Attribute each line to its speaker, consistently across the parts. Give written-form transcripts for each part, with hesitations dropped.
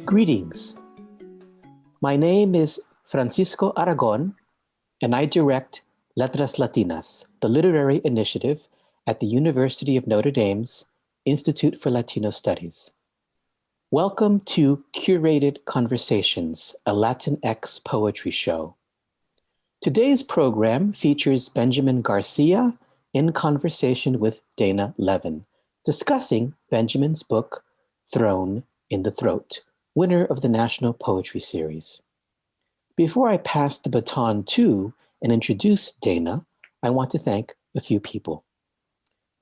Speaker 1: Greetings. My name is Francisco Aragon, and I direct Letras Latinas, the literary initiative at the University of Notre Dame's Institute for Latino Studies. Welcome to Curated Conversations, a Latinx poetry show. Today's program features Benjamin Garcia in conversation with Dana Levin, discussing Benjamin's book, Thrown in the Throat, winner of the National Poetry Series. Before I pass the baton to and introduce Dana, I want to thank a few people.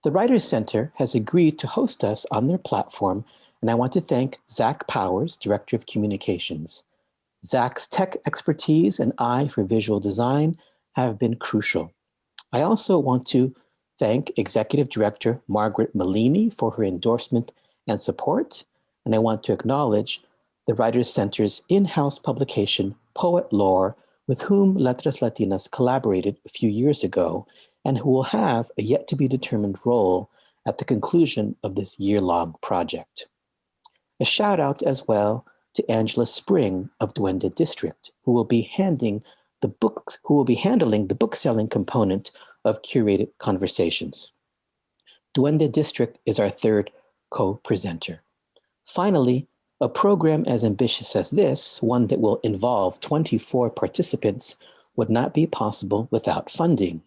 Speaker 1: The Writers Center has agreed to host us on their platform, and I want to thank Zach Powers, Director of Communications. Zach's tech expertise and eye for visual design have been crucial. I also want to thank Executive Director Margaret Malini for her endorsement and support, and I want to acknowledge the Writers Center's in-house publication, Poet Lore, with whom Letras Latinas collaborated a few years ago, and who will have a yet-to-be-determined role at the conclusion of this year-long project. A shout-out as well to Angela Spring of Duende District, who will be handling the book-selling component of Curated Conversations. Duende District is our third co-presenter. Finally, a program as ambitious as this, one that will involve 24 participants, would not be possible without funding.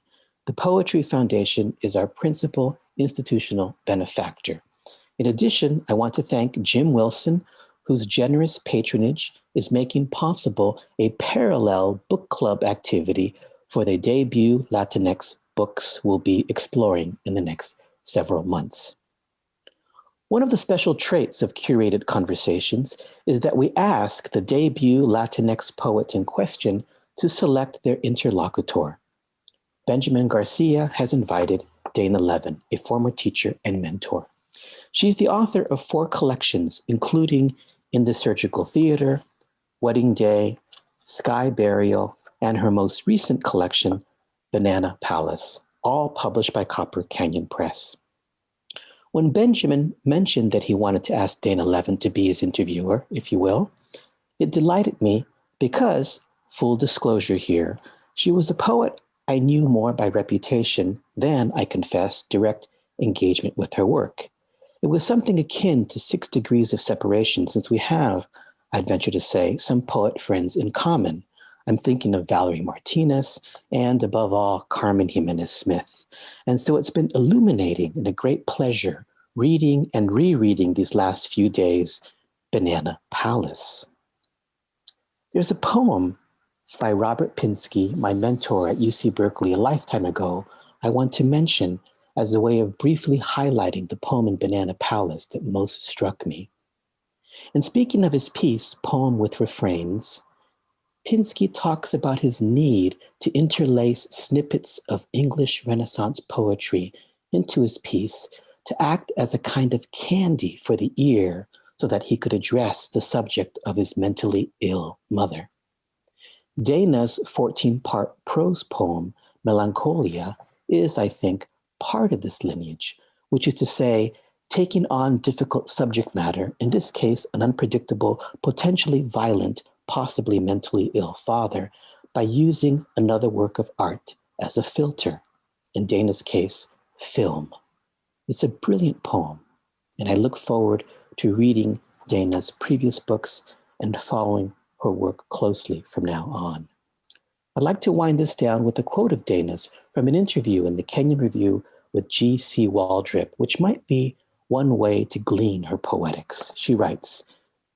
Speaker 1: The Poetry Foundation is our principal institutional benefactor. In addition, I want to thank Jim Wilson, whose generous patronage is making possible a parallel book club activity for the debut Latinx books we'll be exploring in the next several months. One of the special traits of Curated Conversations is that we ask the debut Latinx poet in question to select their interlocutor. Benjamin Garcia has invited Dana Levin, a former teacher and mentor. She's the author of 4 collections, including In the Surgical Theater, Wedding Day, Sky Burial, and her most recent collection, Banana Palace, all published by Copper Canyon Press. When Benjamin mentioned that he wanted to ask Dana Levin to be his interviewer, if you will, it delighted me because, full disclosure here, she was a poet I knew more by reputation than, I confess, direct engagement with her work. It was something akin to 6 degrees of separation, since we have, I'd venture to say, some poet friends in common. I'm thinking of Valerie Martinez and, above all, Carmen Jimenez Smith. And so it's been illuminating and a great pleasure reading and rereading these last few days, Banana Palace. There's a poem by Robert Pinsky, my mentor at UC Berkeley a lifetime ago, I want to mention as a way of briefly highlighting the poem in Banana Palace that most struck me. In speaking of his piece, Poem with Refrains, Pinsky talks about his need to interlace snippets of English Renaissance poetry into his piece to act as a kind of candy for the ear so that he could address the subject of his mentally ill mother. Dana's 14-part prose poem, Melancholia, is, I think, part of this lineage, which is to say, taking on difficult subject matter, in this case, an unpredictable, potentially violent, possibly mentally ill father, by using another work of art as a filter, in Dana's case, film. It's a brilliant poem, and I look forward to reading Dana's previous books and following her work closely from now on. I'd like to wind this down with a quote of Dana's from an interview in the Kenyon Review with G.C. Waldrip, which might be one way to glean her poetics. She writes,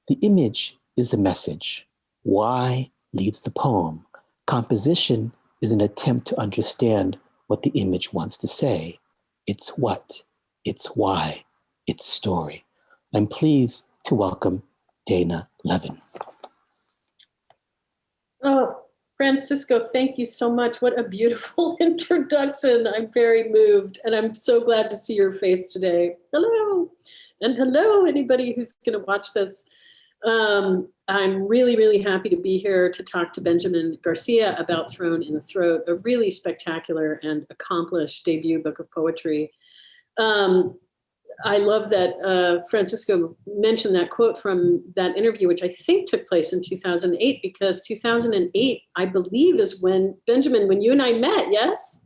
Speaker 1: "The image is a message. Why leads the poem. Composition is an attempt to understand what the image wants to say. It's what, it's why, it's story." I'm pleased to welcome Dana Levin.
Speaker 2: Oh, Francisco, thank you so much. What a beautiful introduction. I'm very moved, and I'm so glad to see your face today. Hello, and hello, anybody who's going to watch this. I'm really, really happy to be here to talk to Benjamin Garcia about Thrown in the Throat, a really spectacular and accomplished debut book of poetry. I love that Francisco mentioned that quote from that interview, which I think took place in 2008, because 2008, I believe, is when, Benjamin, when you and I met, yes?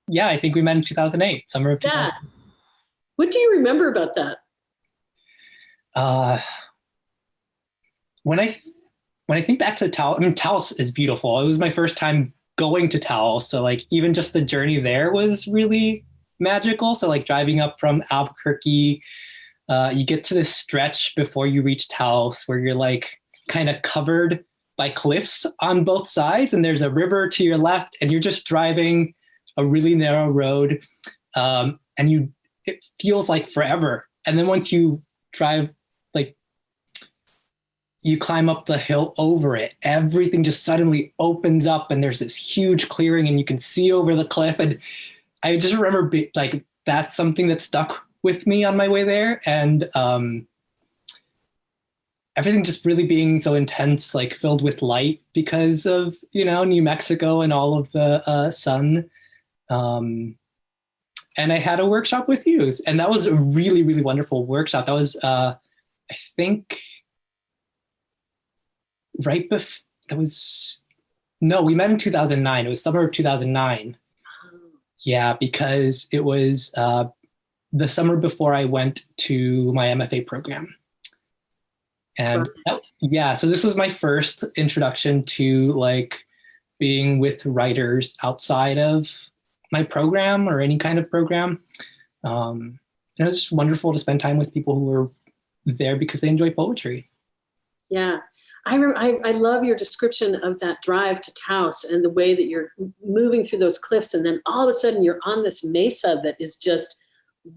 Speaker 3: Yeah, I think we met in 2008, summer of 2008.
Speaker 2: Yeah. What do you remember about that?
Speaker 3: When I think back to Taos, I mean, Taos is beautiful. It was my first time going to Taos. So like even just the journey there was really magical. So like driving up from Albuquerque, you get to this stretch before you reach Taos where you're like kind of covered by cliffs on both sides. And there's a river to your left and you're just driving a really narrow road. And it feels like forever. And then once you drive, like you climb up the hill over it, everything just suddenly opens up and there's this huge clearing and you can see over the cliff. And I just remember like that's something that stuck with me on my way there. And everything just really being so intense, like filled with light because of, New Mexico and all of the sun. And I had a workshop with you, and that was a really, really wonderful workshop. That was, I think, right before, we met in 2009. It was summer of 2009. Yeah, because it was the summer before I went to my MFA program. And so this was my first introduction to like being with writers outside of my program or any kind of program. And it was just wonderful to spend time with people who were there because they enjoy poetry.
Speaker 2: Yeah. I love your description of that drive to Taos and the way that you're moving through those cliffs. And then all of a sudden you're on this mesa that is just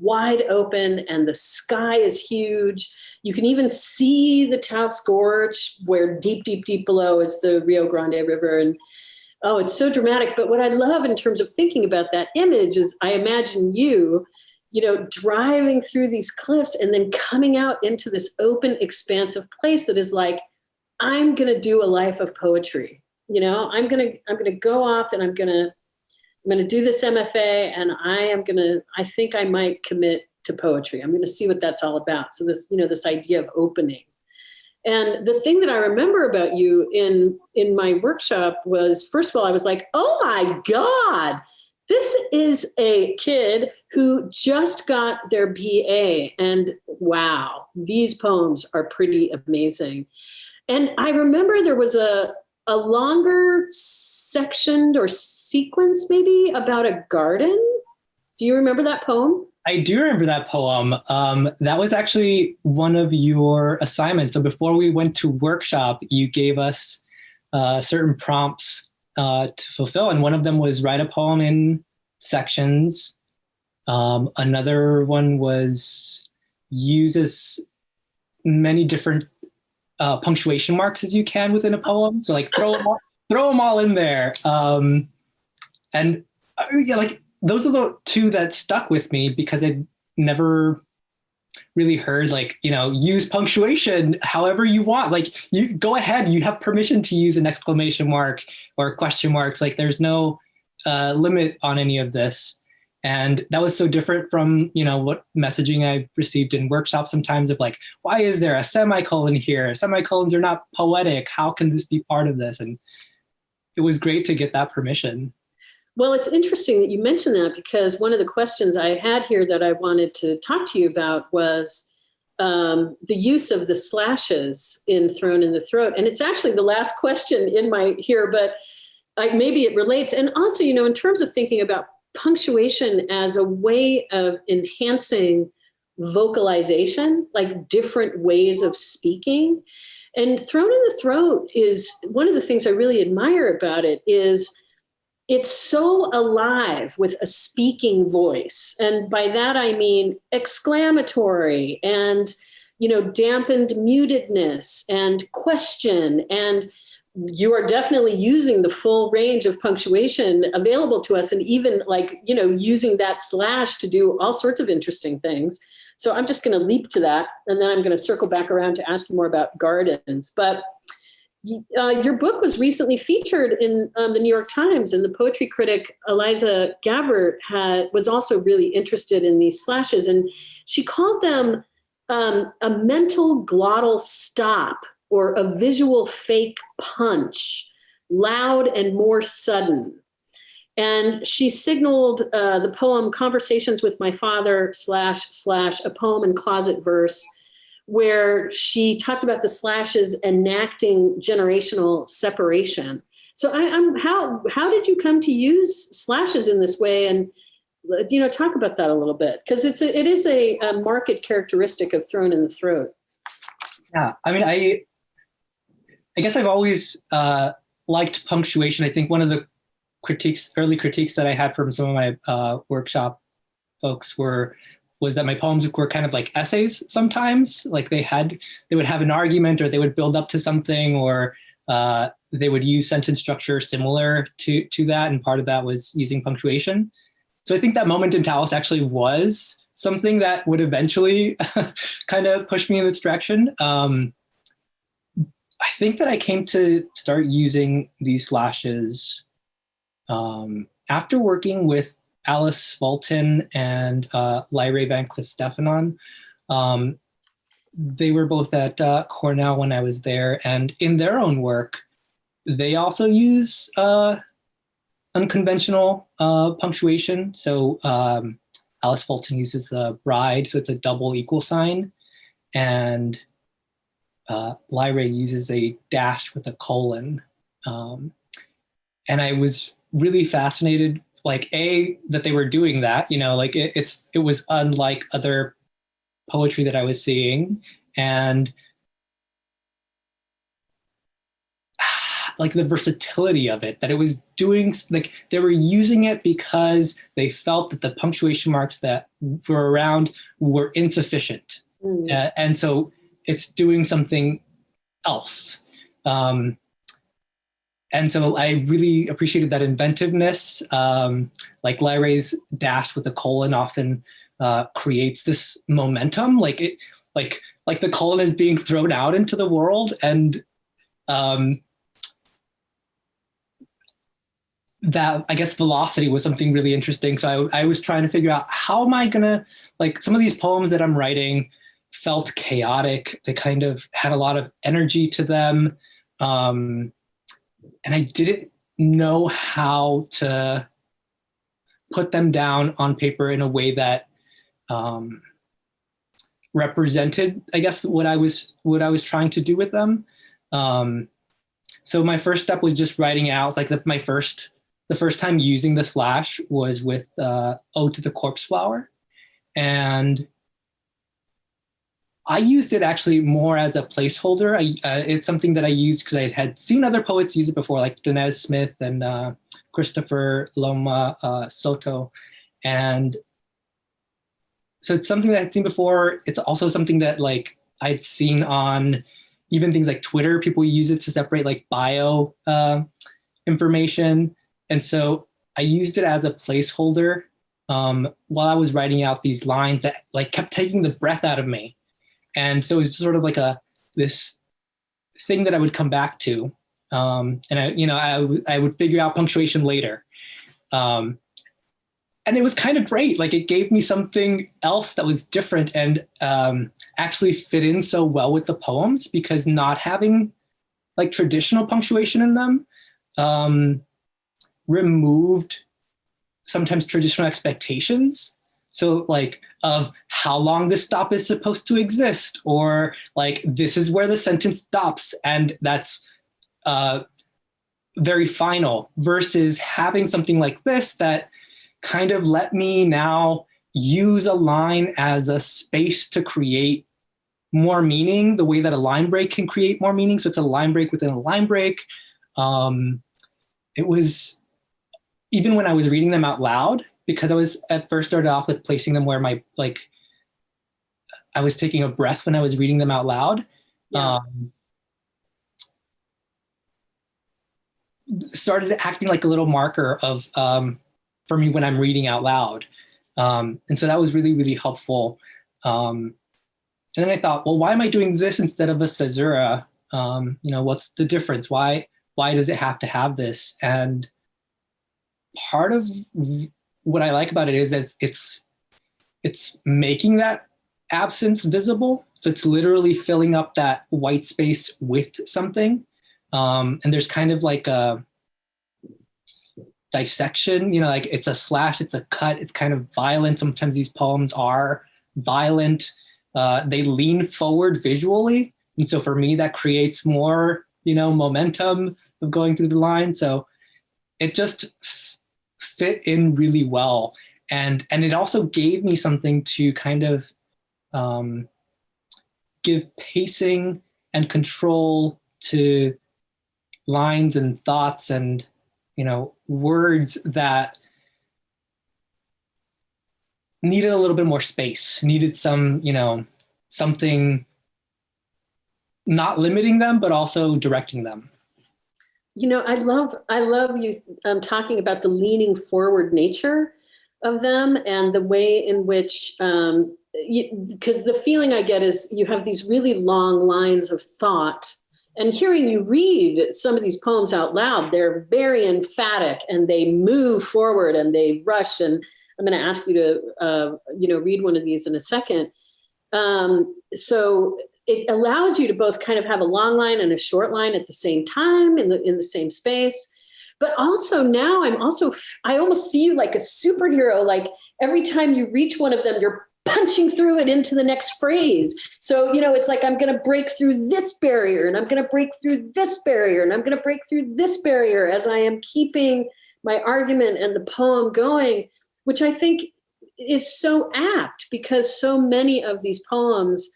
Speaker 2: wide open and the sky is huge. You can even see the Taos Gorge where deep, deep, deep below is the Rio Grande River. And oh, it's so dramatic. But what I love in terms of thinking about that image is I imagine you driving through these cliffs and then coming out into this open, expansive place that is like, I'm going to do a life of poetry. I'm going to go off and I'm going to do this MFA and I think I might commit to poetry. I'm going to see what that's all about. So this, this idea of opening. And the thing that I remember about you in my workshop was, first of all, I was like, oh my God, this is a kid who just got their BA. And wow, these poems are pretty amazing. And I remember there was a longer section or sequence maybe about a garden. Do you remember that poem?
Speaker 3: I do remember that poem. That was actually one of your assignments. So before we went to workshop, you gave us certain prompts to fulfill. And one of them was write a poem in sections. Another one was use as many different punctuation marks as you can within a poem. So like throw them all in there. Those are the two that stuck with me because I never really heard use punctuation however you want. Like you go ahead, you have permission to use an exclamation mark or question marks. Like there's no limit on any of this. And that was so different from, what messaging I received in workshops sometimes of like, why is there a semicolon here? Semicolons are not poetic. How can this be part of this? And it was great to get that permission.
Speaker 2: Well, it's interesting that you mentioned that because one of the questions I had here that I wanted to talk to you about was the use of the slashes in Thrown in the Throat. And it's actually the last question in my here, but maybe it relates. And also, in terms of thinking about punctuation as a way of enhancing vocalization, like different ways of speaking. And Thrown in the Throat is one of the things I really admire about it is it's so alive with a speaking voice. And by that, I mean exclamatory and, dampened mutedness and question. And you are definitely using the full range of punctuation available to us. And even using that slash to do all sorts of interesting things. So I'm just going to leap to that. And then I'm going to circle back around to ask you more about gardens. But Your book was recently featured in the New York Times, and the poetry critic Eliza Gabbert was also really interested in these slashes, and she called them a mental glottal stop or a visual fake punch, loud and more sudden. And she signaled the poem Conversations with My Father / a poem in closet verse, where she talked about the slashes enacting generational separation. So how did you come to use slashes in this way? And, talk about that a little bit, because it is a marked characteristic of Thrown in the Throat.
Speaker 3: Yeah, I mean, I guess I've always liked punctuation. I think one of the early critiques that I had from some of my workshop folks was that my poems were kind of like essays sometimes. Like they would have an argument, or they would build up to something, or they would use sentence structure similar to that. And part of that was using punctuation. So I think that moment in Taos actually was something that would eventually kind of push me in this direction. I think that I came to start using these slashes after working with Alice Fulton and Lyrae Van Cleef Stefanon. They were both at Cornell when I was there, and in their own work, they also use unconventional punctuation. So Alice Fulton uses the bride, so it's a double equal sign, and Lyrae uses a dash with a colon. And I was really fascinated, like that they were doing that, like it was unlike other poetry that I was seeing, and like the versatility of it, that it was doing, like they were using it because they felt that the punctuation marks that were around were insufficient. And so it's doing something else. And so I really appreciated that inventiveness. Like Lyrae's dash with a colon often creates this momentum, like the colon is being thrown out into the world, and that, I guess, velocity was something really interesting. So I was trying to figure out, how am I gonna, like, some of these poems that I'm writing felt chaotic. They kind of had a lot of energy to them. And I didn't know how to put them down on paper in a way that represented, I guess, what I was trying to do with them. So my first step was just writing out, like, the first time using the slash was with Ode to the Corpse Flower. And I used it actually more as a placeholder. It's something that I used because I had seen other poets use it before, like Danez Smith and Christopher Loma Soto. And so it's something that I'd seen before. It's also something that, like, I'd seen on even things like Twitter. People use it to separate, like, bio information. And so I used it as a placeholder while I was writing out these lines that, like, kept taking the breath out of me. And so it's sort of like this thing that I would come back to. And I would figure out punctuation later. And it was kind of great. Like, it gave me something else that was different and actually fit in so well with the poems, because not having, like, traditional punctuation in them removed sometimes traditional expectations. So, like, of how long this stop is supposed to exist, or, like, this is where the sentence stops, and that's very final, versus having something like this that kind of let me now use a line as a space to create more meaning, the way that a line break can create more meaning. So it's a line break within a line break. It was, even when I was reading them out loud, because I was at first started off with placing them where I was taking a breath when I was reading them out loud. Yeah. Started acting like a little marker of, for me when I'm reading out loud. And so that was really, really helpful. And then I thought, well, why am I doing this instead of a caesura? What's the difference? Why does it have to have this? And part of what I like about it is that it's making that absence visible. So it's literally filling up that white space with something. And there's kind of like a dissection, like it's a slash, it's a cut, it's kind of violent. Sometimes these poems are violent. They lean forward visually. And so for me, that creates more, momentum of going through the line. So it just fit in really well. And it also gave me something to kind of give pacing and control to lines and thoughts and, words that needed a little bit more space, needed some, something not limiting them, but also directing them.
Speaker 2: I love you talking about the leaning forward nature of them and the way in which, because the feeling I get is you have these really long lines of thought, and hearing you read some of these poems out loud, they're very emphatic and they move forward and they rush. And I'm going to ask you to, read one of these in a second. So it allows you to both kind of have a long line and a short line at the same time in the same space. But also now I almost see you like a superhero. Like every time you reach one of them, you're punching through it into the next phrase. So, it's like, I'm going to break through this barrier and I'm going to break through this barrier and I'm going to break through this barrier as I am keeping my argument and the poem going, which I think is so apt because so many of these poems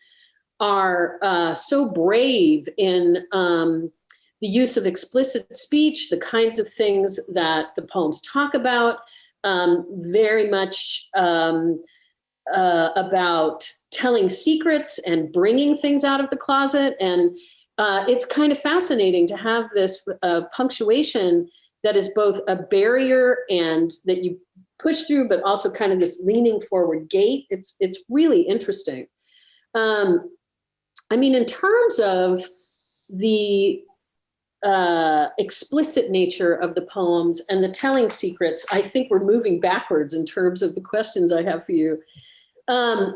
Speaker 2: are so brave in the use of explicit speech, the kinds of things that the poems talk about, very much about telling secrets and bringing things out of the closet. And it's kind of fascinating to have this punctuation that is both a barrier and that you push through, but also kind of this leaning forward gait. It's really interesting. In terms of the explicit nature of the poems and the telling secrets, I think we're moving backwards in terms of the questions I have for you. I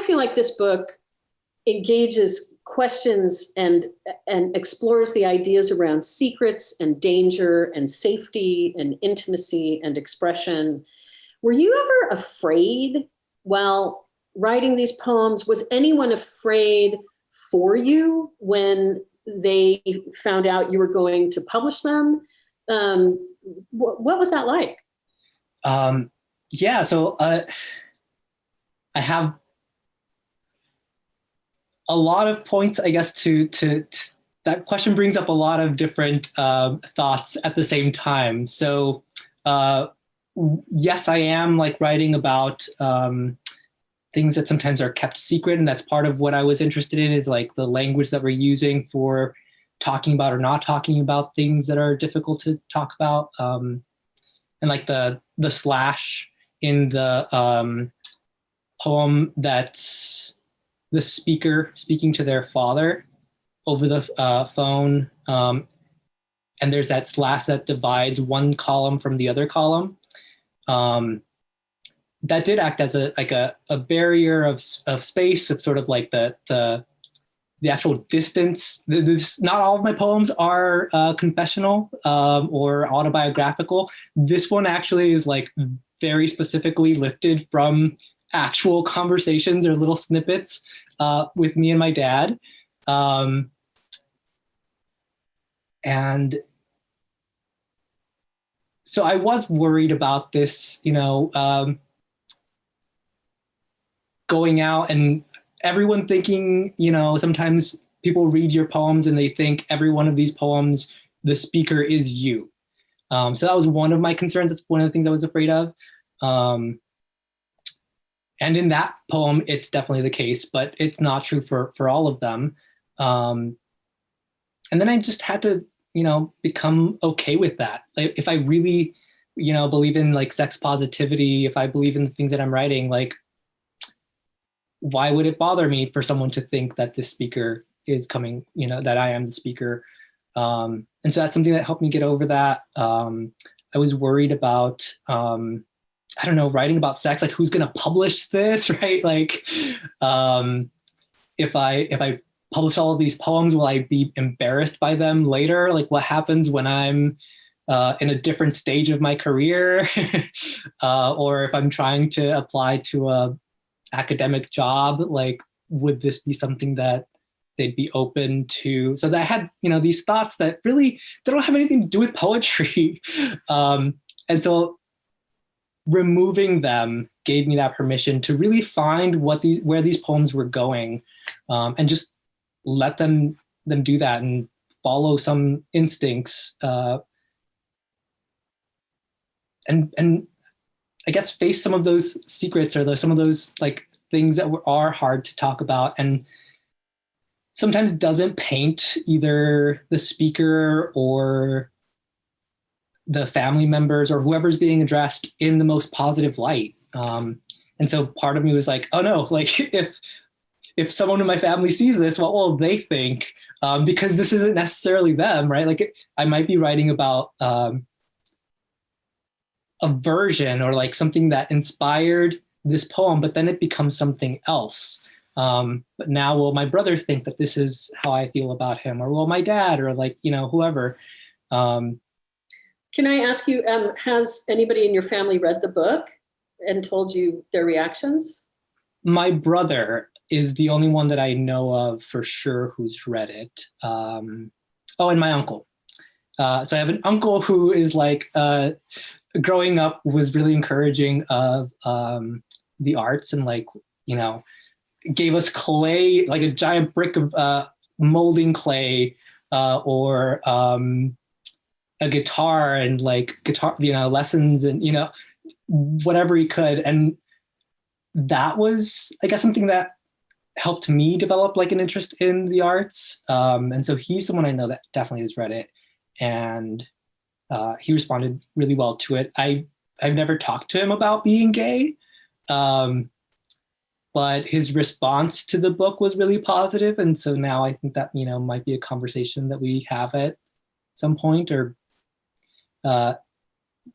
Speaker 2: feel like this book engages questions and explores the ideas around secrets and danger and safety and intimacy and expression. Were you ever afraid while writing these poems? Was anyone afraid for you when they found out you were going to publish them? What was that like?
Speaker 3: Yeah, so I have a lot of points, I guess, to that question brings up a lot of different thoughts at the same time. So yes, I am like writing about things that sometimes are kept secret. And that's part of what I was interested in is like the language that we're using for talking about or not talking about things that are difficult to talk about. And like the slash in the poem that's the speaker speaking to their father over the phone. And there's that slash that divides one column from the other column. That did act as a barrier of space, of sort of like the actual distance. Not all of my poems are confessional or autobiographical. This one actually is like very specifically lifted from actual conversations or little snippets with me and my dad. And so I was worried about this, going out and everyone thinking, sometimes people read your poems and they think every one of these poems, the speaker is you. So that was one of my concerns. That's one of the things I was afraid of. And in that poem, it's definitely the case, but it's not true for all of them. And then I just had to, become okay with that. Like, if I really, believe in like sex positivity, if I believe in the things that I'm writing, like why would it bother me for someone to think that this speaker is coming, that I am the speaker? And so that's something that helped me get over that. I was worried about, I don't know, writing about sex, like who's going to publish this, right? Like, if I publish all of these poems, will I be embarrassed by them later? Like, what happens when I'm in a different stage of my career, or if I'm trying to apply to a academic job? Like, would this be something that they'd be open to? So that I had, these thoughts that really, they don't have anything to do with poetry. And so removing them gave me that permission to really find where these poems were going, and just let them do that and follow some instincts, and I guess face some of those secrets, or some of those like things that are hard to talk about, and sometimes doesn't paint either the speaker or the family members or whoever's being addressed in the most positive light. And so part of me was like, oh no, like if someone in my family sees this, what will they think? Because this isn't necessarily them, right? Like I might be writing about a version or like something that inspired this poem, but then it becomes something else. But now will my brother think that this is how I feel about him, or will my dad, or like, whoever.
Speaker 2: Can I ask you, has anybody in your family read the book and told you their reactions?
Speaker 3: My brother is the only one that I know of for sure who's read it. And my uncle. So I have an uncle who is like, growing up was really encouraging of the arts, and like, gave us clay, like a giant brick of molding clay, or a guitar, and like guitar, lessons, and whatever he could. And that was, I guess, something that helped me develop like an interest in the arts. And so he's someone I know that definitely has read it, and he responded really well to it. I've never talked to him about being gay, but his response to the book was really positive. And so now I think that, might be a conversation that we have at some point. Or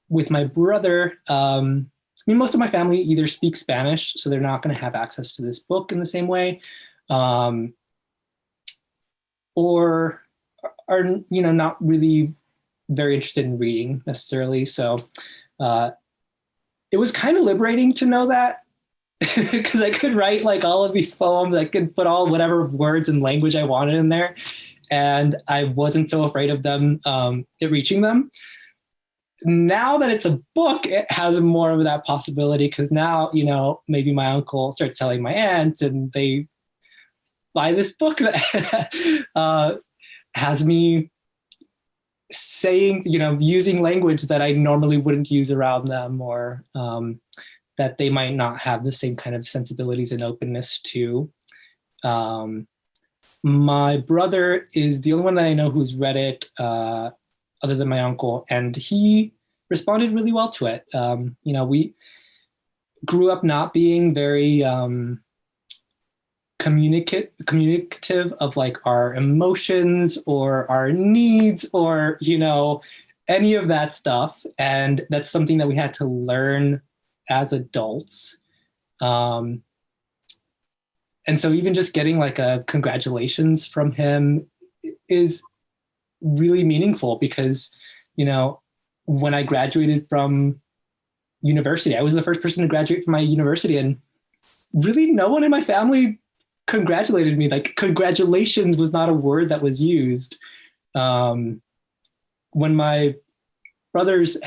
Speaker 3: with my brother, most of my family either speak Spanish, so they're not going to have access to this book in the same way, or are, not really very interested in reading necessarily. So it was kind of liberating to know that, because I could write like all of these poems. I could put all whatever words and language I wanted in there, and I wasn't so afraid of them, it reaching them. Now that it's a book, it has more of that possibility, because now, maybe my uncle starts telling my aunt, and they buy this book that has me saying, using language that I normally wouldn't use around them, or that they might not have the same kind of sensibilities and openness to. My brother is the only one that I know who's read it, other than my uncle, and he responded really well to it. We grew up not being very communicative of like our emotions or our needs, or any of that stuff, and that's something that we had to learn as adults. And so even just getting like a congratulations from him is really meaningful, because when I graduated from university, I was the first person to graduate from my university, and really no one in my family congratulated me. Like, congratulations was not a word that was used. When my brothers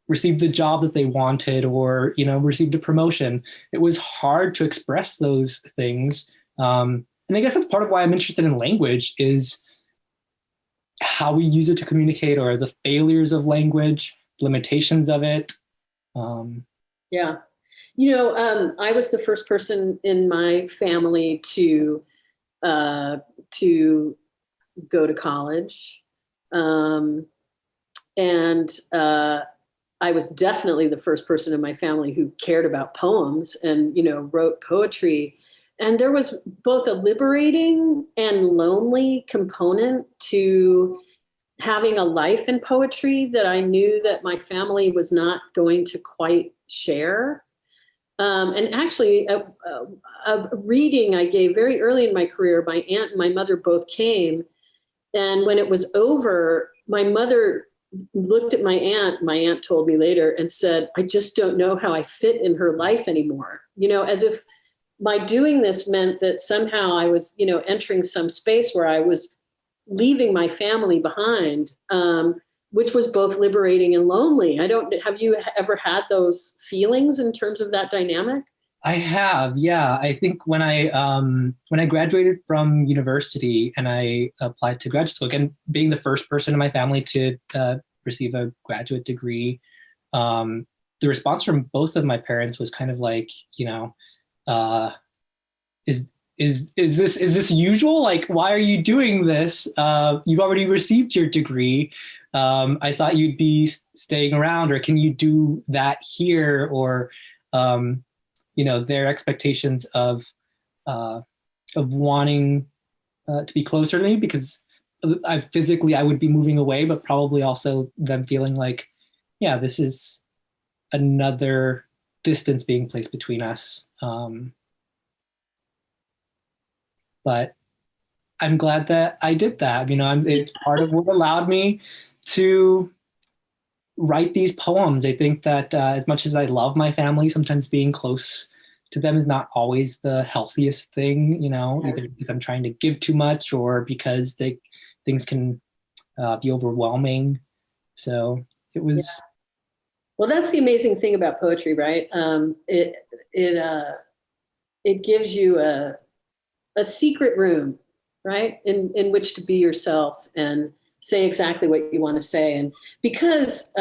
Speaker 3: received the job that they wanted, or received a promotion, it was hard to express those things. And I guess that's part of why I'm interested in language, is how we use it to communicate, or the failures of language, limitations of it.
Speaker 2: Yeah. I was the first person in my family to go to college. And I was definitely the first person in my family who cared about poems and, wrote poetry. And there was both a liberating and lonely component to having a life in poetry that I knew that my family was not going to quite share. And actually, a reading I gave very early in my career, my aunt and my mother both came. And when it was over, my mother looked at my aunt told me later, and said, I just don't know how I fit in her life anymore. As if my doing this meant that somehow I was, entering some space where I was leaving my family behind, which was both liberating and lonely. Have you ever had those feelings in terms of that dynamic?
Speaker 3: I have, yeah. I think when I graduated from university and I applied to graduate school, again, being the first person in my family to receive a graduate degree, the response from both of my parents was kind of like, is this usual? Like, why are you doing this? You've already received your degree. I thought you'd be staying around, or can you do that here? Or their expectations of wanting to be closer to me, because I would be moving away, but probably also them feeling like, yeah, this is another distance being placed between us. But I'm glad that I did that. It's part of what allowed me to write these poems. I think that as much as I love my family, sometimes being close to them is not always the healthiest thing, either because I'm trying to give too much or because things can be overwhelming. So it was. Yeah.
Speaker 2: Well, that's the amazing thing about poetry, right? It gives you a secret room, right? In which to be yourself and say exactly what you want to say. And because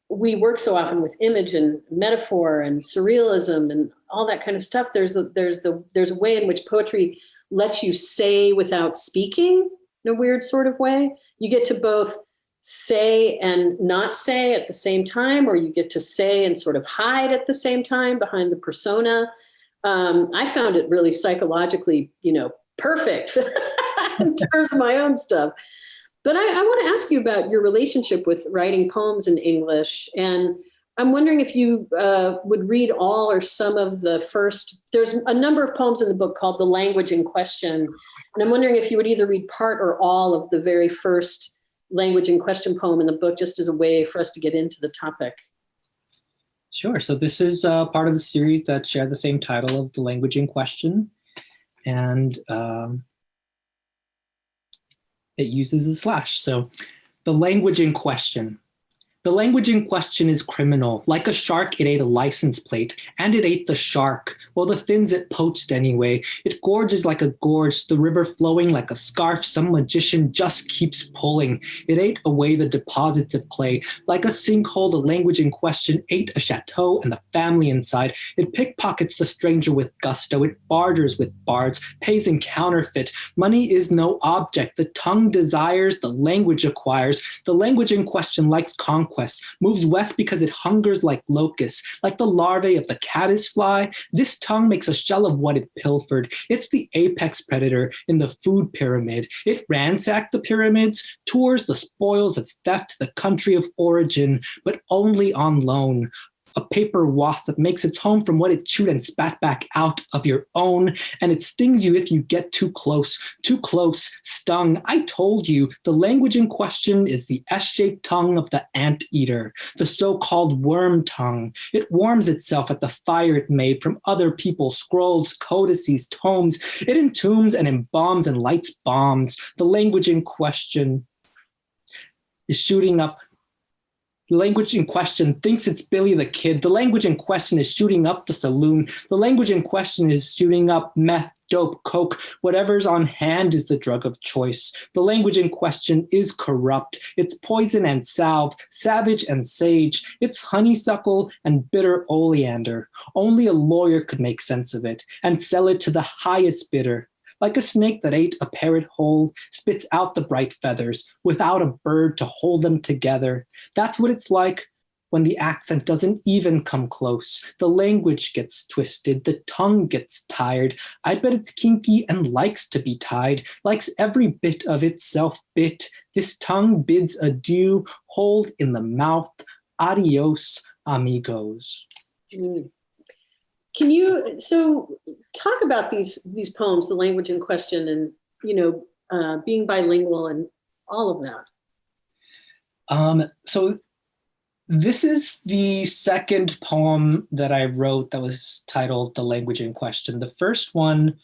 Speaker 2: we work so often with image and metaphor and surrealism and all that kind of stuff, there's a way in which poetry lets you say without speaking in a weird sort of way. You get to both say and not say at the same time, or you get to say and sort of hide at the same time behind the persona. I found it really psychologically, perfect in terms of my own stuff. But I want to ask you about your relationship with writing poems in English. And I'm wondering if you would read all or some of the first, there's a number of poems in the book called The Language in Question. And I'm wondering if you would either read part or all of the very first Language in Question poem in the book, just as a way for us to get into the topic.
Speaker 3: Sure. So this is part of the series that share the same title of The Language in Question. And it uses the slash. So the language in question. The language in question is criminal. Like a shark, it ate a license plate, and it ate the shark. Well, the fins it poached anyway. It gorges like a gorge, the river flowing like a scarf some magician just keeps pulling. It ate away the deposits of clay. Like a sinkhole, the language in question ate a chateau and the family inside. It pickpockets the stranger with gusto. It barters with bards, pays in counterfeit. Money is no object. The tongue desires, the language acquires. The language in question likes conquest. Moves west because it hungers like locusts, like the larvae of the caddisfly. This tongue makes a shell of what it pilfered. It's the apex predator in the food pyramid. It ransacked the pyramids, tours the spoils of theft to the country of origin, but only on loan. A paper wasp that makes its home from what it chewed and spat back out of your own, and it stings you if you get too close. Too close, stung. I told you, the language in question is the S-shaped tongue of the anteater, the so-called worm tongue. It warms itself at the fire it made from other people's scrolls, codices, tomes. It entombs and embalms and lights bombs. The language in question is shooting up. The language in question thinks it's Billy the Kid. The language in question is shooting up the saloon. The language in question is shooting up meth, dope, coke. Whatever's on hand is the drug of choice. The language in question is corrupt. It's poison and salve, savage and sage. It's honeysuckle and bitter oleander. Only a lawyer could make sense of it and sell it to the highest bidder. Like a snake that ate a parrot whole, spits out the bright feathers, without a bird to hold them together. That's what it's like when the accent doesn't even come close. The language gets twisted, the tongue gets tired. I bet it's kinky and likes to be tied, likes every bit of itself bit. This tongue bids adieu, hold in the mouth, adios, amigos.
Speaker 2: Mm. Can you talk about these poems, the language in question, and being bilingual and all of that?
Speaker 3: So this is the second poem that I wrote that was titled "The Language in Question." The first one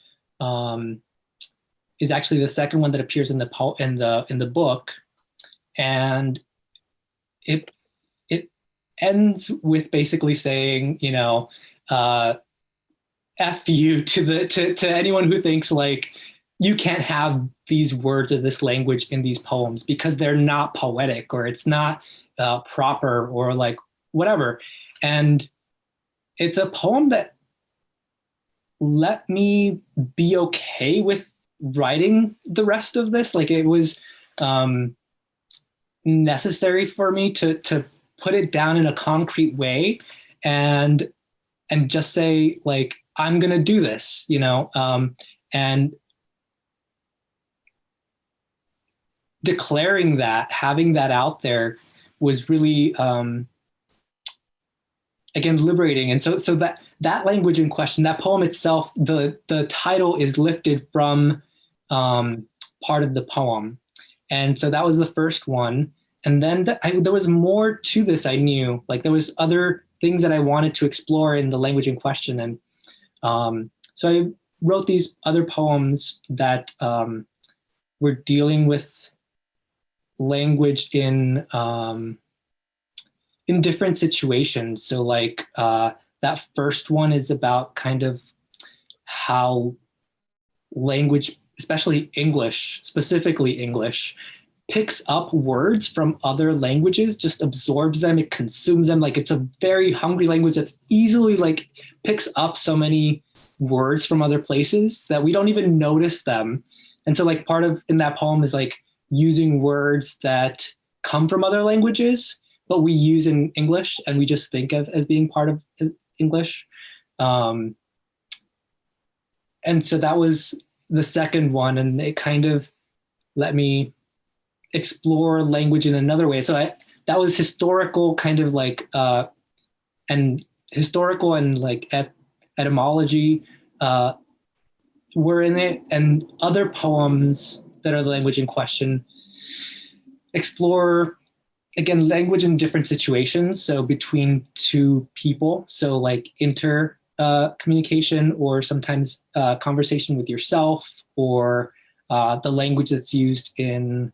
Speaker 3: is actually the second one that appears in the book, and it ends with basically saying, F you to anyone who thinks like you can't have these words or this language in these poems because they're not poetic or it's not proper or like whatever. And it's a poem that let me be okay with writing the rest of this. Like it was necessary for me to put it down in a concrete way and just say like, I'm going to do this, and declaring that, having that out there was really, again, liberating. And so that language in question, that poem itself, the title is lifted from part of the poem. And so that was the first one. And then there was more to this. I knew like there was other things that I wanted to explore in the language in question. And so I wrote these other poems that were dealing with language in different situations. So like that first one is about kind of how language, especially English, specifically English, picks up words from other languages, just absorbs them, it consumes them. Like it's a very hungry language that's easily like picks up so many words from other places that we don't even notice them. And so like part of in that poem is like using words that come from other languages, but we use in English and we just think of as being part of English. And so that was the second one. And it kind of let me explore language in another way. So that was historical kind of like, and historical and like etymology were in it. And other poems that are the language in question explore, again, language in different situations. So between two people, so like communication or sometimes conversation with yourself or the language that's used in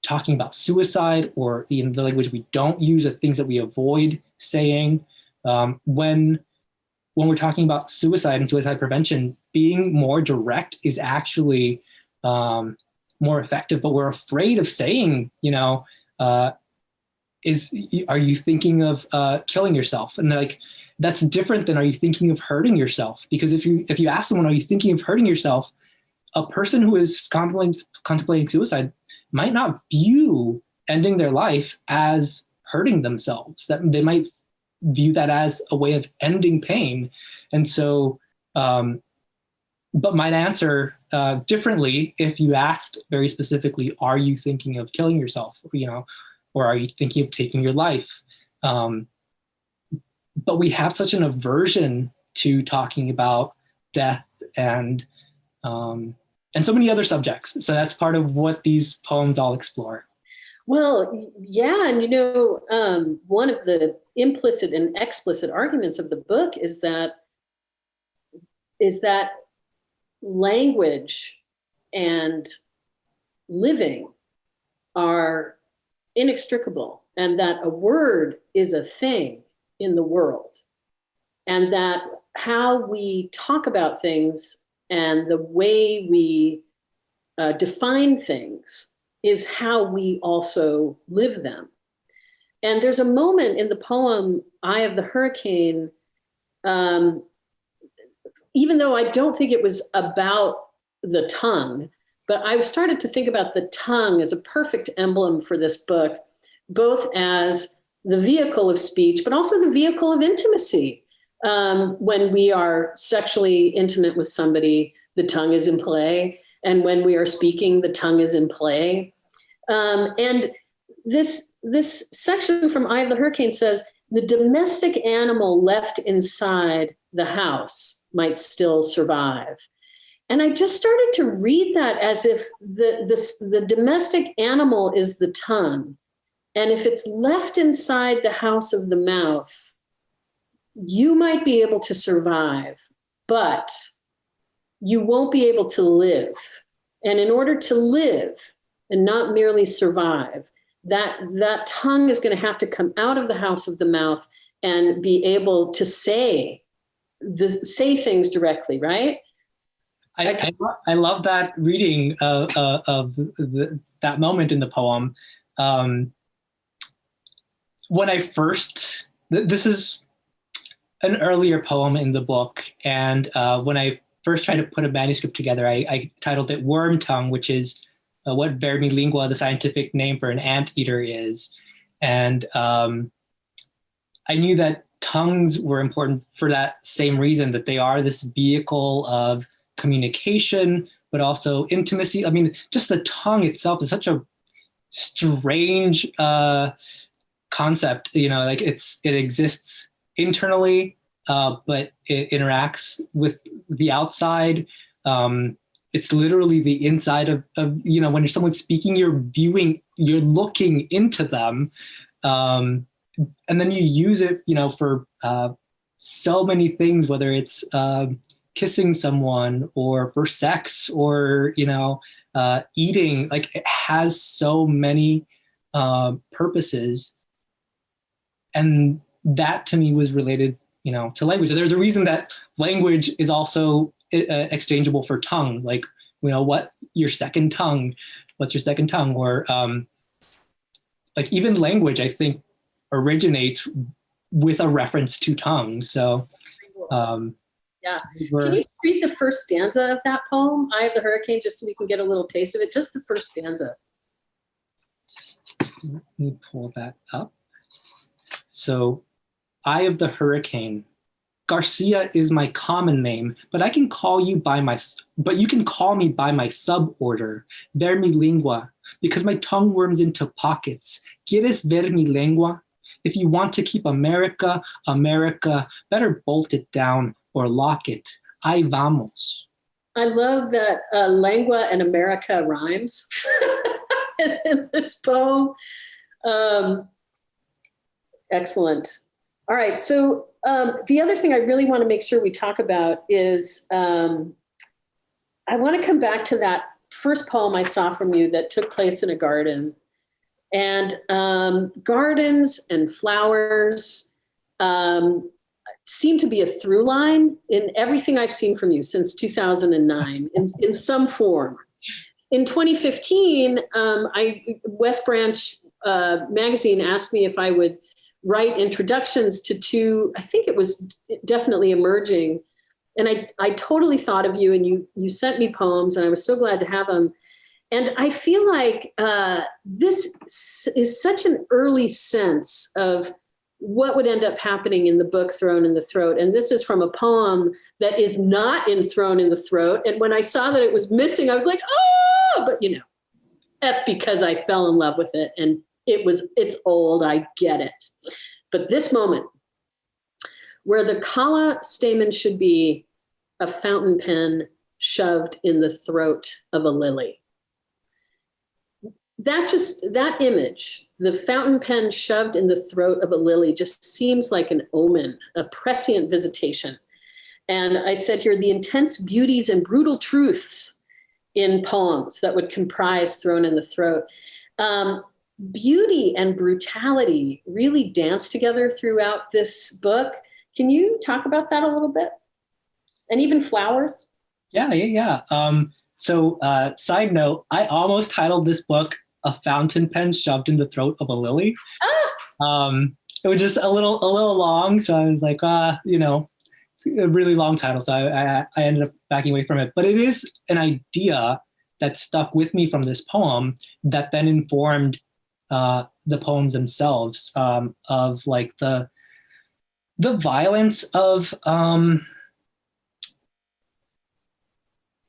Speaker 3: talking about suicide or the language we don't use or things that we avoid saying. When we're talking about suicide and suicide prevention, being more direct is actually more effective, but we're afraid of saying, are you thinking of killing yourself? And like, that's different than are you thinking of hurting yourself? Because if you ask someone, are you thinking of hurting yourself? A person who is contemplating suicide might not view ending their life as hurting themselves. That they might view that as a way of ending pain. And so, but might answer differently if you asked very specifically, are you thinking of killing yourself? Or are you thinking of taking your life? But we have such an aversion to talking about death and so many other subjects. So that's part of what these poems all explore.
Speaker 2: Well, yeah. And, one of the implicit and explicit arguments of the book is that language and living are inextricable, and that a word is a thing in the world, and that how we talk about things and the way we define things is how we also live them. And there's a moment in the poem, Eye of the Hurricane, even though I don't think it was about the tongue, but I started to think about the tongue as a perfect emblem for this book, both as the vehicle of speech, but also the vehicle of intimacy. When we are sexually intimate with somebody, the tongue is in play. And when we are speaking, the tongue is in play. And this section from Eye of the Hurricane says, the domestic animal left inside the house might still survive. And I just started to read that as if the domestic animal is the tongue. And if it's left inside the house of the mouth, you might be able to survive, but you won't be able to live. And in order to live and not merely survive, that tongue is going to have to come out of the house of the mouth and be able to say things directly, right?
Speaker 3: I love that reading of that moment in the poem. When I first, this is an earlier poem in the book, and when I first tried to put a manuscript together, I titled it Worm Tongue, which is what vermilingua, the scientific name for an anteater, is. And I knew that tongues were important for that same reason, that they are this vehicle of communication, but also intimacy. I mean, just the tongue itself is such a strange concept, like it exists internally, but it interacts with the outside. It's literally the inside of when someone's speaking, you're looking into them. And then you use it, for so many things, whether it's kissing someone or for sex or, eating. Like, it has so many purposes. And that to me was related, to language. So there's a reason that language is also exchangeable for tongue. Like, what's your second tongue? Or like, even language, I think, originates with a reference to tongue. So
Speaker 2: yeah. Can you read the first stanza of that poem, Eye of the Hurricane, just so we can get a little taste of it? Just the first stanza.
Speaker 3: Let me pull that up. So, Eye of the Hurricane. Garcia is my common name, but you can call me by my suborder, vermilingua, because my tongue worms into pockets. ¿Quieres ver mi lengua? If you want to keep America, better bolt it down or lock it. Ahí vamos.
Speaker 2: I love that lengua and America rhymes in this poem. Excellent. All right. So the other thing I really want to make sure we talk about is I want to come back to that first poem I saw from you that took place in a garden. And gardens and flowers seem to be a through line in everything I've seen from you since 2009 in some form. In 2015, West Branch magazine asked me if I would write introductions to two, I think it was definitely emerging. And I totally thought of you, and you sent me poems, and I was so glad to have them. And I feel like this is such an early sense of what would end up happening in the book Thrown in the Throat. And this is from a poem that is not in Thrown in the Throat. And when I saw that it was missing, I was like, oh, but that's because I fell in love with it. And it's old, I get it. But this moment, where the kala stamen should be a fountain pen shoved in the throat of a lily. That image, the fountain pen shoved in the throat of a lily, just seems like an omen, a prescient visitation. And I said here, the intense beauties and brutal truths in poems that would comprise Thrown in the Throat. Beauty and brutality really dance together throughout this book. Can you talk about that a little bit? And even flowers?
Speaker 3: Yeah. So side note, I almost titled this book A Fountain Pen Shoved in the Throat of a Lily. It was just a little long. So I was like, it's a really long title. So I ended up backing away from it. But it is an idea that stuck with me from this poem that then informed the poems themselves, of like the violence of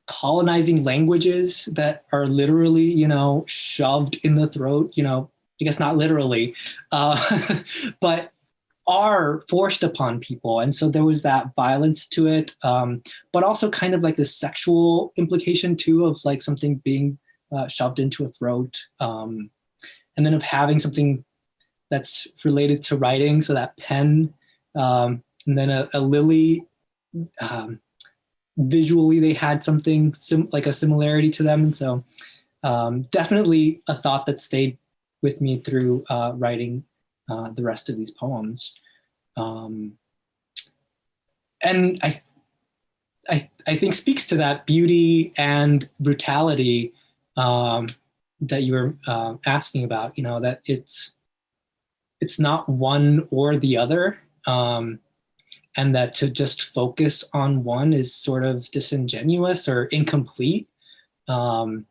Speaker 3: colonizing languages that are literally, shoved in the throat, I guess not literally, but are forced upon people. And so there was that violence to it, but also kind of like the sexual implication too, of like something being shoved into a throat, and then of having something that's related to writing, so that pen, and then a lily. Visually, they had something like a similarity to them, and so definitely a thought that stayed with me through writing the rest of these poems. And I think speaks to that beauty and brutality that you were asking about. That it's not one or the other. And that to just focus on one is sort of disingenuous or incomplete. And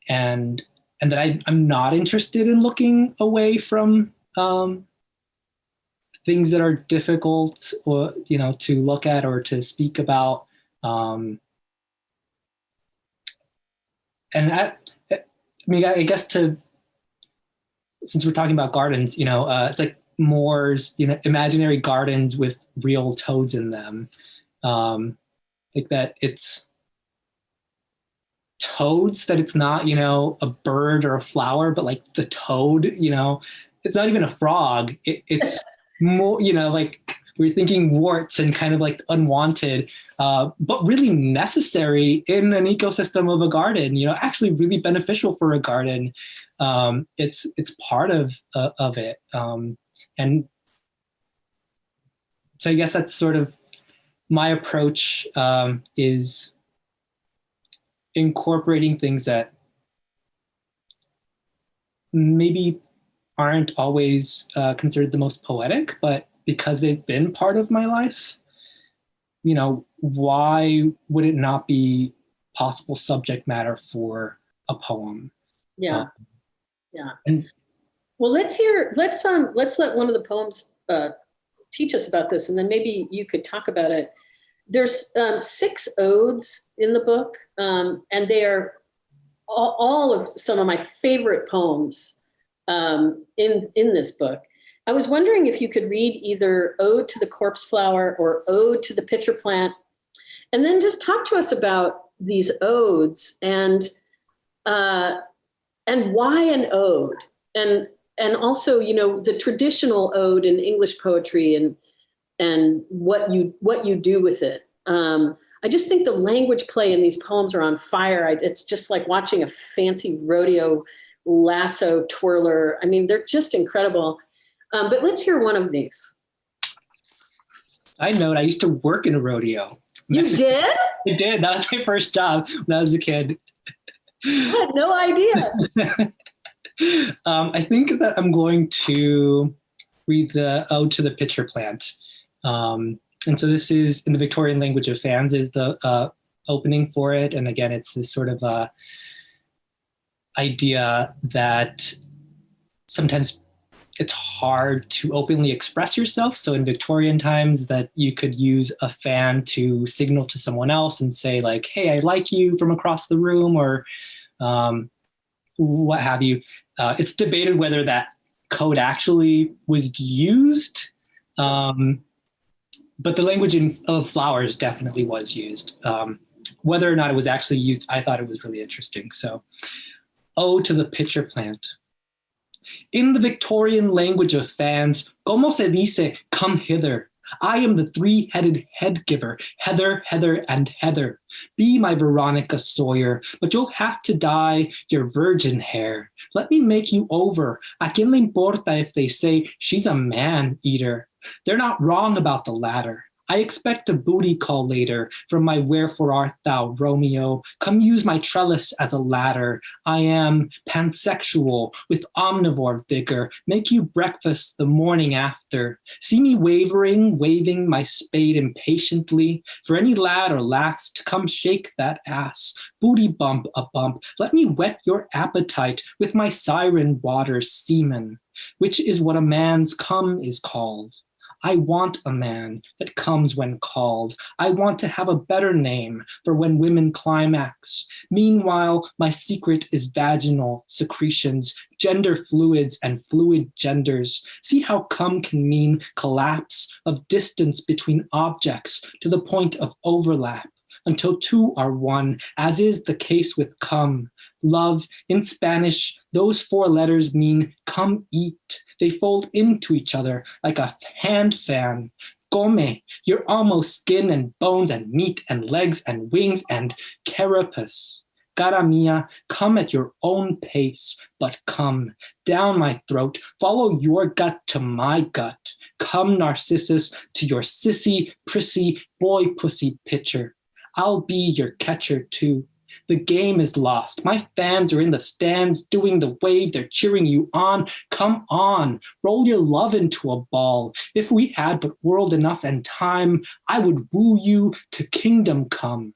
Speaker 3: that I'm not interested in looking away from things that are difficult, or to look at or to speak about. And I guess since we're talking about gardens, it's like Moore's, imaginary gardens with real toads in them. Like that it's toads, that it's not, a bird or a flower, but like the toad, it's not even a frog. It's more, like we're thinking warts and kind of like unwanted, but really necessary in an ecosystem of a garden, actually really beneficial for a garden. It's part of it. And so I guess that's sort of my approach, is incorporating things that maybe aren't always considered the most poetic, but because they've been part of my life, why would it not be possible subject matter for a poem?
Speaker 2: Yeah. Yeah.
Speaker 3: And
Speaker 2: well, let's let one of the poems teach us about this, and then maybe you could talk about it. There's 6 odes in the book, and they are all of some of my favorite poems in this book. I was wondering if you could read either Ode to the Corpse Flower or Ode to the Pitcher Plant, and then just talk to us about these odes and why an ode, and also, the traditional ode in English poetry and what you do with it. I just think the language play in these poems are on fire. It's just like watching a fancy rodeo lasso twirler. I mean, they're just incredible. But let's hear one of these.
Speaker 3: Side note, I used to work in a rodeo.
Speaker 2: You did?
Speaker 3: I did. That was my first job when I was a kid.
Speaker 2: I had no idea.
Speaker 3: I think that I'm going to read the Ode to the Pitcher Plant. And so this is, in the Victorian language of fans, is the opening for it. And again, it's this sort of idea that sometimes it's hard to openly express yourself. So in Victorian times, that you could use a fan to signal to someone else and say like, hey, I like you from across the room, or what have you. It's debated whether that code actually was used, but the language of flowers definitely was used. Whether or not it was actually used, I thought it was really interesting. So, Ode to the Pitcher Plant. In the Victorian language of fans, como se dice, come hither. I am the 3-headed head giver, Heather, Heather, and Heather. Be my Veronica Sawyer, but you'll have to dye your virgin hair. Let me make you over. A quien le importa if they say she's a man-eater? They're not wrong about the latter. I expect a booty call later from my wherefore art thou, Romeo? Come use my trellis as a ladder. I am pansexual with omnivore vigor. Make you breakfast the morning after. See me wavering, waving my spade impatiently. For any lad or lass to come shake that ass. Booty bump a bump. Let me whet your appetite with my siren water semen, which is what a man's cum is called. I want a man that comes when called. I want to have a better name for when women climax. Meanwhile, my secret is vaginal secretions, gender fluids, and fluid genders. See how come can mean collapse of distance between objects to the point of overlap until two are one, as is the case with come. Love, in Spanish, those four letters mean come eat. They fold into each other like a hand fan. Come, you're almost skin and bones and meat and legs and wings and carapace. Cara mia, come at your own pace, but come down my throat. Follow your gut to my gut. Come, Narcissus, to your sissy, prissy, boy pussy pitcher. I'll be your catcher too. The game is lost. My fans are in the stands doing the wave. They're cheering you on. Come on, roll your love into a ball. If we had but world enough and time, I would woo you to kingdom come.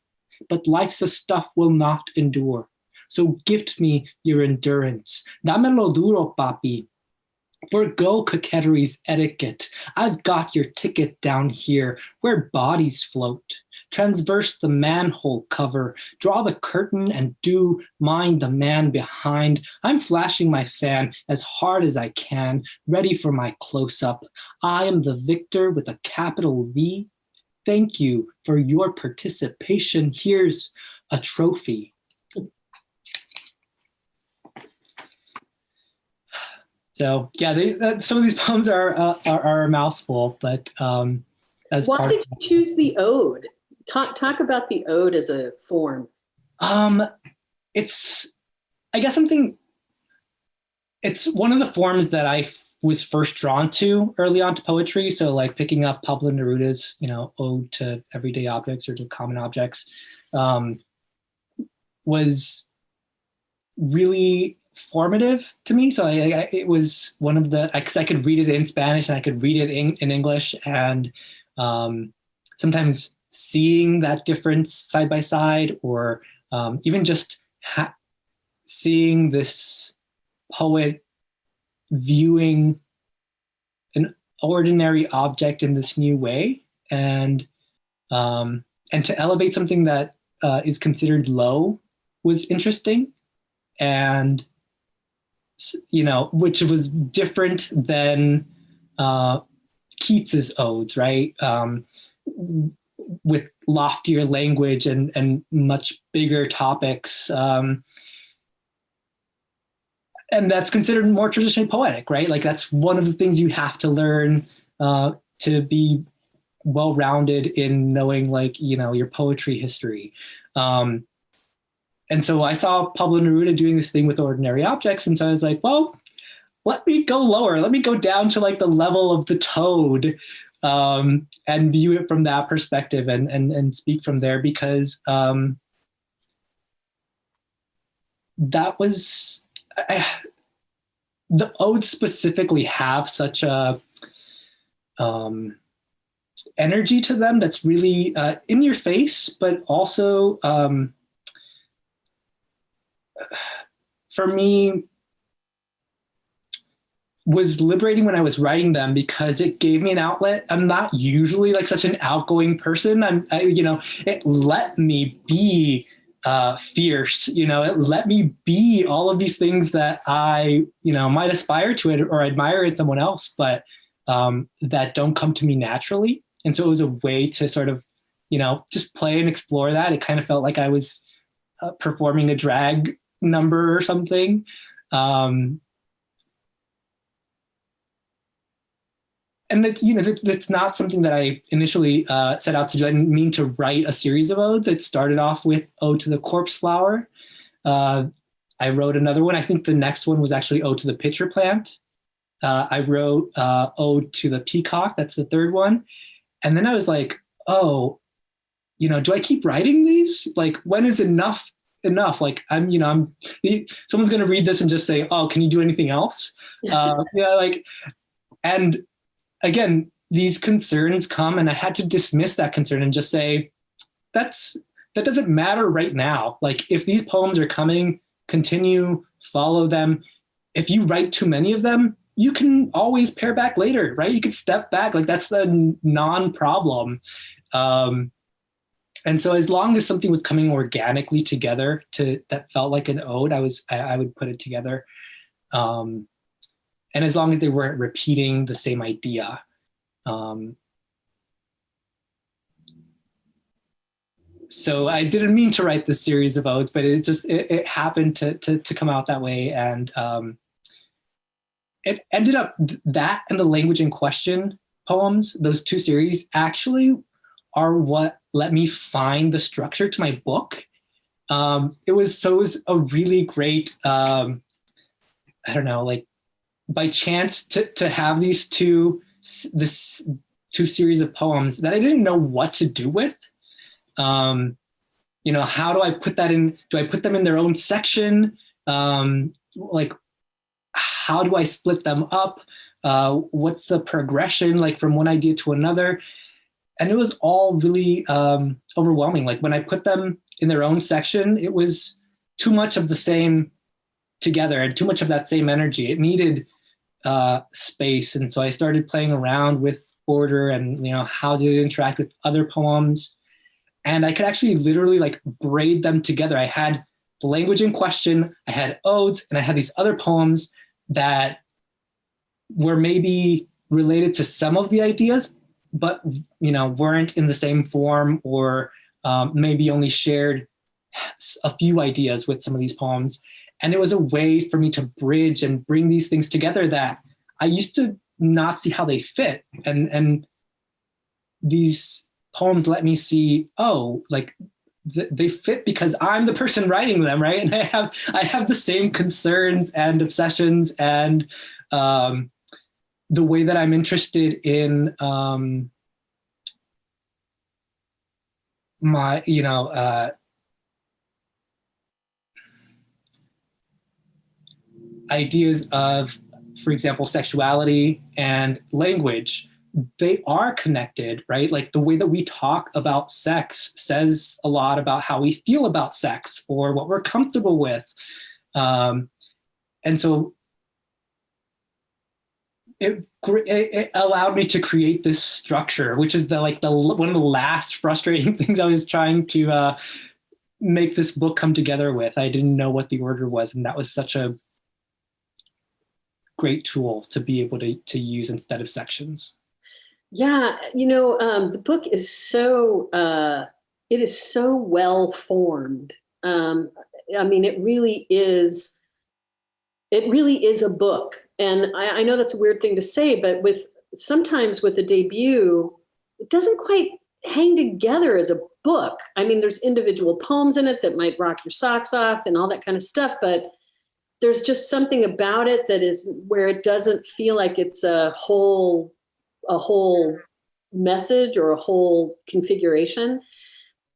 Speaker 3: But life's a stuff will not endure. So gift me your endurance. Dámelo duro, papi. Forgo coquetry's etiquette. I've got your ticket down here where bodies float. Transverse the manhole cover, draw the curtain and do mind the man behind. I'm flashing my fan as hard as I can, ready for my close-up. I am the victor with a capital V. Thank you for your participation. Here's a trophy. So yeah, some of these poems are a mouthful, but
Speaker 2: why did you choose the ode? Talk about the ode as a form.
Speaker 3: It's one of the forms that I was first drawn to early on to poetry. So like picking up Pablo Neruda's, Ode to Everyday Objects or to Common Objects, was really formative to me. So it was one of the, because I could read it in Spanish and I could read it in English, and sometimes seeing that difference side by side, or even just seeing this poet viewing an ordinary object in this new way, and to elevate something that is considered low was interesting, and which was different than Keats's odes, right? With loftier language and much bigger topics. And that's considered more traditionally poetic, right? Like that's one of the things you have to learn to be well-rounded in knowing, your poetry history. And so I saw Pablo Neruda doing this thing with ordinary objects. And so I was like, well, let me go lower. Let me go down to the level of the toad, and view it from that perspective and speak from there, because that was, the odes specifically have such a energy to them that's really in your face, but also for me was liberating when I was writing them, because it gave me an outlet. I'm not usually such an outgoing person. It let me be fierce, it let me be all of these things that I, might aspire to it or admire in someone else, but that don't come to me naturally. And so it was a way to sort of, just play and explore that. It kind of felt like I was performing a drag number or something. And it's not something that I initially set out to do. I didn't mean to write a series of odes. It started off with Ode to the Corpse Flower. I wrote another one. I think the next one was actually Ode to the Pitcher Plant. I wrote Ode to the Peacock. That's the third one. And then I was like, oh, do I keep writing these? Like, when is enough? Like, someone's going to read this and just say, oh, can you do anything else? And again, these concerns come, and I had to dismiss that concern and just say, that doesn't matter right now. Like, if these poems are coming, continue, follow them. If you write too many of them, you can always pare back later, right? You could step back. Like, that's the non-problem. And so as long as something was coming organically together that felt like an ode, I would put it together. And as long as they weren't repeating the same idea. So I didn't mean to write this series of odes, but it happened to come out that way. And it ended up, that and the Language in Question poems, those two series actually are what let me find the structure to my book. It was a really great, I don't know, like, by chance to have this two series of poems that I didn't know what to do with. How do I put that in? Do I put them in their own section? Like, how do I split them up? What's the progression, like, from one idea to another? And it was all really overwhelming. Like, when I put them in their own section, it was too much of the same together and too much of that same energy. It needed space. And so I started playing around with order and, how to interact with other poems. And I could actually literally, like, braid them together. I had the Language in Question, I had odes, and I had these other poems that were maybe related to some of the ideas, but, weren't in the same form, or maybe only shared a few ideas with some of these poems. And it was a way for me to bridge and bring these things together that I used to not see how they fit. And these poems let me see, they fit because I'm the person writing them, right? And I have the same concerns and obsessions, and the way that I'm interested in my, ideas of, for example, sexuality and language, they are connected, right? Like, the way that we talk about sex says a lot about how we feel about sex or what we're comfortable with. And so it allowed me to create this structure, which is one of the last frustrating things I was trying to make this book come together with. I didn't know what the order was, and that was such a great tool to be able to use instead of sections.
Speaker 2: Yeah, the book is so well formed. It really is a book. And I know that's a weird thing to say, but sometimes with a debut, it doesn't quite hang together as a book. There's individual poems in it that might rock your socks off and all that kind of stuff, but there's just something about it that is where it doesn't feel like it's a whole message or a whole configuration.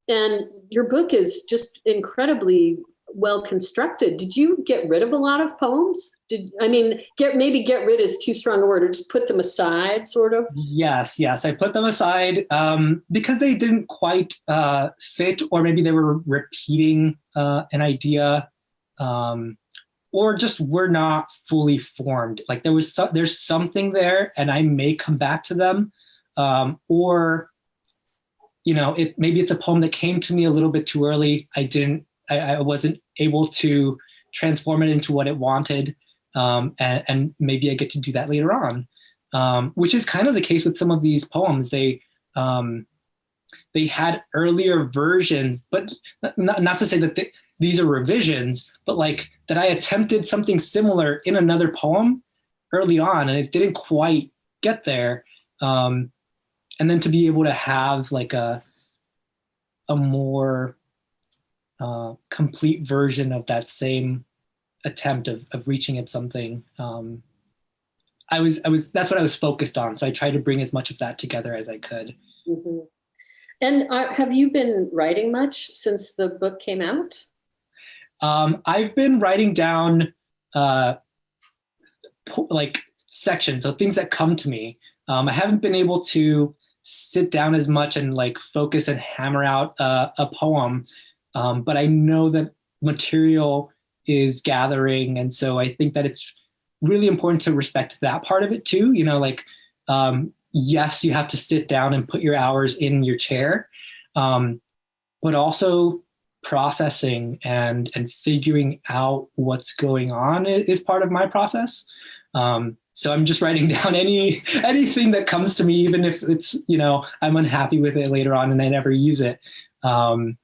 Speaker 2: And your book is just incredibly well constructed. Did you get rid of a lot of poems? Get rid is too strong a word, or just put them aside, sort of?
Speaker 3: Yes. I put them aside because they didn't quite fit, or maybe they were repeating an idea, or just were not fully formed. Like, there's something there, and I may come back to them, or maybe it's a poem that came to me a little bit too early. I wasn't able to transform it into what it wanted. And maybe I get to do that later on, which is kind of the case with some of these poems. They had earlier versions, but not to say that these are revisions, but like that I attempted something similar in another poem early on, and it didn't quite get there. And then to be able to have like a more complete version of that same attempt of reaching at something. That's what I was focused on. So I tried to bring as much of that together as I could.
Speaker 2: Mhm. And have you been writing much since the book came out?
Speaker 3: I've been writing down uh, like sections, so things that come to me. I haven't been able to sit down as much and like focus and hammer out a poem, but I know that material is gathering, and so I think that it's really important to respect that part of it too. You know, like yes, you have to sit down and put your hours in your chair, but also processing and figuring out what's going on is part of my process. So I'm just writing down anything that comes to me, even if it's, you know, I'm unhappy with it later on and I never use it. And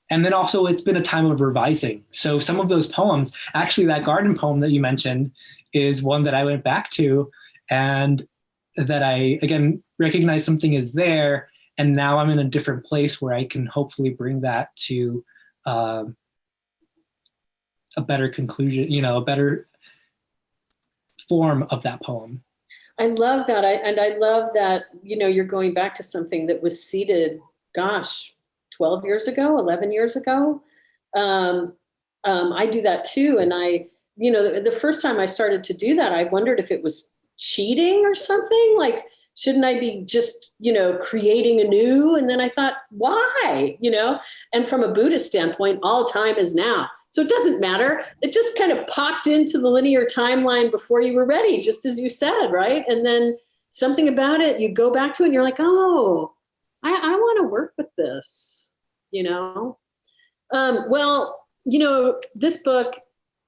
Speaker 3: then also it's been a time of revising. So some of those poems, actually that garden poem that you mentioned is one that I went back to and that I, again, recognize something is there. And now I'm in a different place where I can hopefully bring that to a better conclusion, you know, a better form of that poem.
Speaker 2: I love that. I love that, you know, you're going back to something that was seeded, gosh, 12 years ago, 11 years ago. I do that too. And you know, the first time I started to do that, I wondered if it was cheating or something. Like, shouldn't I be just, you know, creating anew? And then I thought, why? You know, and from a Buddhist standpoint, all time is now. So it doesn't matter. It just kind of popped into the linear timeline before you were ready, just as you said, right? And then something about it, you go back to it and you're like, oh, I want to work with this, you know? Well, you know, this book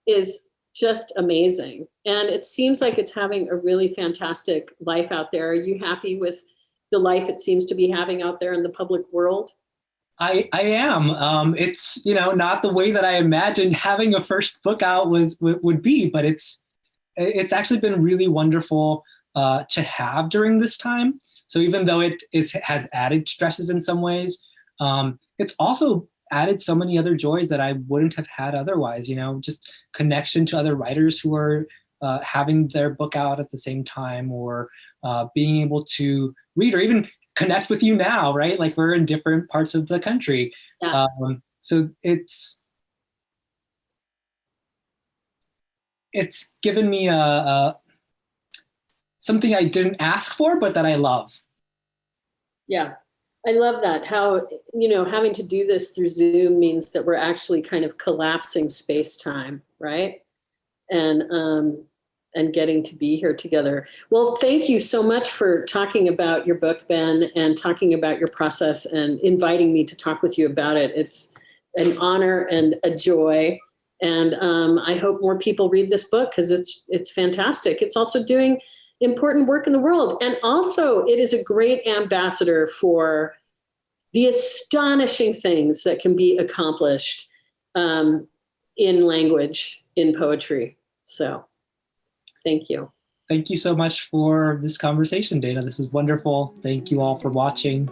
Speaker 2: is just amazing. And it seems like it's having a really fantastic life out there. Are you happy with the life it seems to be having out there in the public world?
Speaker 3: I am. It's, you know, not the way that I imagined having a first book out would be, but it's actually been really wonderful to have during this time. So even though it has added stresses in some ways, it's also added so many other joys that I wouldn't have had otherwise. You know, just connection to other writers who are having their book out at the same time, or being able to read, or even connect with you now, right? Like we're in different parts of the country.
Speaker 2: Yeah.
Speaker 3: So it's given me something I didn't ask for, but that I love.
Speaker 2: Yeah. I love that. How, you know, having to do this through Zoom means that we're actually kind of collapsing space-time, right? And getting to be here together. Well, thank you so much for talking about your book, Ben, and talking about your process and inviting me to talk with you about it. It's an honor and a joy. And I hope more people read this book because it's fantastic. It's also doing important work in the world. And also it is a great ambassador for the astonishing things that can be accomplished in language, in poetry. So thank you.
Speaker 3: Thank you so much for this conversation, Dana. This is wonderful. Thank you all for watching.